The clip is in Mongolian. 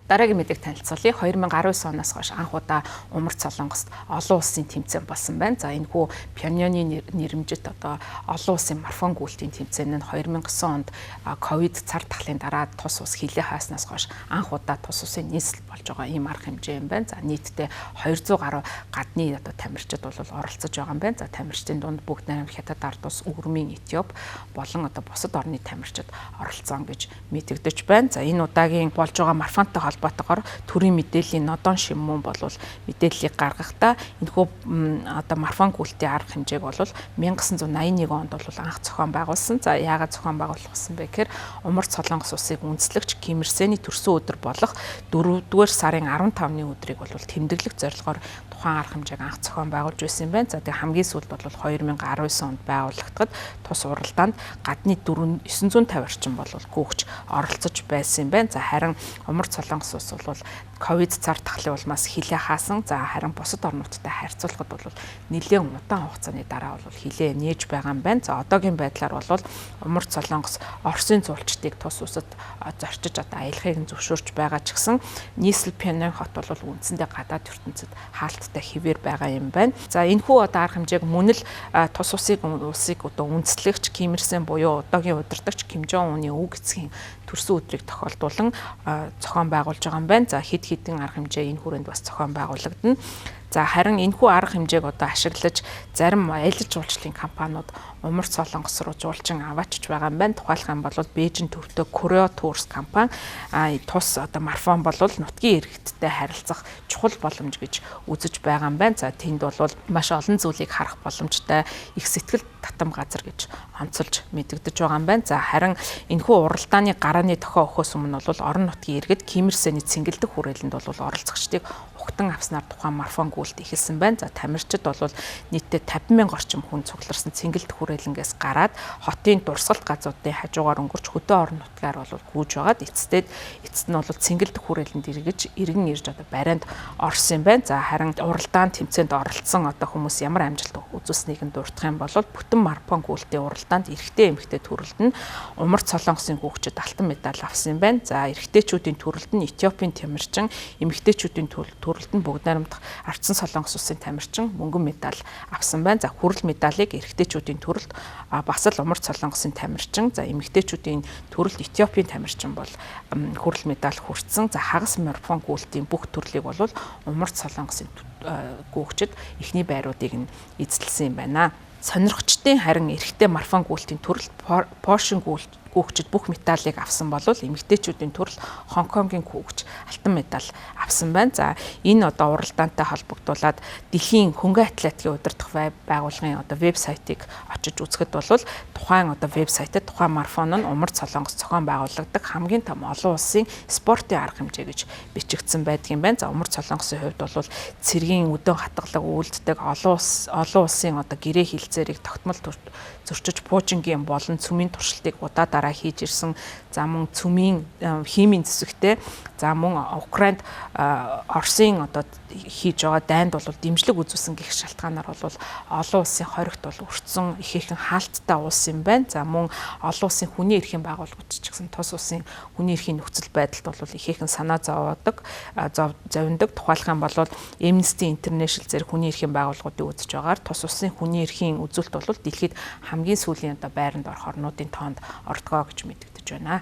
Дараагийн мэдээг танилцуулъя. 2019 оноос хойш анх удаа Умар Солонгост олон улсын тэмцээн болсон байна. За энэхүү Пхеньяны нэрмжит одоо олон улсын марафон гүйлтийн тэмцээн нь 2009 онд ковид цар тахлын дараа тус ус хилээ хааснаас хойш анх удаа тус усын нийслэл болж байгаа ийм арга хэмжээ юм байна. За нийтдээ 200 гаруй гадны одоо тамирчид бол оролцож байгаа юм байна. За тамирчдын дунд бүгд найрамд Хятад ард улс, Өвөрмийн Этиоп болон одоо бусад орны тамирчид оролцсон гэж мэдэгдэж байна. За энэ удаагийн болж байгаа марафонтой холбоотойгоор төрийн мэдээллийн нодон шиммүн болвол мэдээллийг гаргахдаа энэхүү одоо марафон гүйлтийн арга хэмжээг бол 1981 онд бол анх зохион байгуулсан. За яагаад зохион байгуулсан бэ гэхээр Умар Солонгос улсыг үндэслэгч Ким Ир Сений төрсөн өдөр болох 4-р сарын 15-ны өдрийг бол тэмдэглэх зорилгоор тухайн арга хэмжээг анх зохион байгуулж байсан юм байна. За тэгээ хамгийн сүүлд бол 2019 онд байгуулагдахад тус уралдаанд гадны 950 орчим бол гүйгч оролцож байсан юм байна. За харин Умар Солонгос улс бол ковид цар тахлын улмаас хилээ хаасан. За харин бусад орнуудтай харьцуулахад бол нэлээд удаан хугацааны дараа бол хилээ нээж байгаа юм байна. За одоогийн байдлаар бол Умар Солонгос Оросын зуулчдыг тус усад зорчиж одоо аялахыг зөвшөөрч байгаа ч гэсэн нийслэл Пхеньян хот бол үндсэндээ гадаад ертөнцид хаалттай хэвээр байгаа юм байна. За энэхүү одоо арга хэмжээг мөн л тус улсыг одоо үндэслэгч Ким Ир Сен буюу одоогийн удирдагч Ким Жон Уны өв эцгийн төрсөн өдрийг тохиолдуулан зохион байгуулж байгаа юм байна. За хэд хэдэн арга хэмжээ энэ хүрээнд бас зохион байгуулагдана. За харин энэхүү арга хэмжээг одоо ашиглаж зарим аялал жуулчлалын компаниуд Умар Солонгос руу жуулчин аваачж байгаа юм байна. Тухайлх юм бол Бээжин төвтэй Корeo Tours компани тус одоо марафон бол нутгийн иргэдтэй харилцах чухал боломж гэж үзэж байгаа юм байна. За тэнд бол маш олон зүйлийг харах боломжтой их сэтгэл татам газар гэж онцолж мэдэгдэж байгаа юм байна. За харин энэхүү уралдааны гарааны тохио өгөхөөс өмнө бол орон нутгийн иргэд Ким Ир Сений цэнгэлдэх хүрээлэнд бол оролцогчдыг угтан авснаар тухайн марафон гүйлт эхэлсэн байна. За тамирчид бол нийтдээ 50,000 орчим хүн цугларсан цэнгэлдэх хүрээлэнгээс гараад хотын дурсгалт газруудын хажуугаар өнгөрч хөдөө орон нутгаар бол гүйж байгаад эцэст нь бол цэнгэлдэх хүрээлэнд иргэн ирж одоо барианд орсон юм байна. За харин уралдаан тэмцээнд оролцсон одоо хүмүүс ямар амжилт үзүүлснийг нь дурдах юм бол бүтэн марафон гүйлтийн уралдаанд эрэгтэй эмэгтэй төрөлд нь Умар Солонгосын гүйгчид алтан медаль авсан юм байна. За эрэгтэйчүүдийн төрөлд нь Этиопийн тамирчин, эмэгтэйчүүдийн төрөлд нь бүгд найрамдах Ардсан Солонгос улсын тамирчин мөнгөн медаль авсан байна. За хүрэл медалийг эрэгтэйчүүдийн төрөлд бас л Умар Солонгосын тамирчин, за эмэгтэйчүүдийн төрөлд Этиопийн тамирчин бол хүрэл медаль хүртсэн. За хагас марафон гүйлтийн бүх төрлийг бол Умар Солонгосын гүйгчид эхний байруудыг нь эзэлсэн юм байна. Сонирхчдын харин эрэгтэй марафон гүйлтийн төрөлд Польшийн гүйгчид бүх медалийг авсан бол эмэгтэйчүүдийн төрөл Хонконгийн гүйгч алтан медаль авсан байна. За энэ одоо уралдаантай холбогдуулаад дэлхийн хөнгөн атлетикийн удирдах байгууллагын одоо вебсайтыг очиж үзэхэд бол тухайн одоо вебсайтад тухайн марафон нь Умар Солонгос зохион байгуулагддаг хамгийн том олон улсын спортын арга хэмжээ гэж бичигдсэн байдаг юм байна. За Умар Солонгосын хувьд бол цэргийн өдөн хатгалаг үйлддэг олон улсын одоо гэрээ хилцээрийг тогтмол зөрчиж пуужингийн болон цөмийн туршилтыг удаа дараа хийж ирсэн. За мөн цөмийн химийн зэвсэгтэй за мөн Украинд Оросын одоо хийж байгаа дайнд бол дэмжлэг үзүүлсэн гэх шалтгаанаар бол олон улсын хоригт бол өртсөн ихээхэн хаалттай улс юм байна. За мөн олон улсын хүний эрхийн байгууллагууд ч гэсэн тус улсын хүний эрхийн нөхцөл байдалд бол ихээхэн санаа зовдог. Тухайлх юм бол Amnesty International зэрэг хүний эрхийн байгууллагуудын үзэж байгаагаар тус улсын хүний эрхийн үзүүлэлт бол дэлхийд хамгийн сүүлийн одоо байранд орох орнуудын тоонд ордгоо гэж мэдэгдэж байна.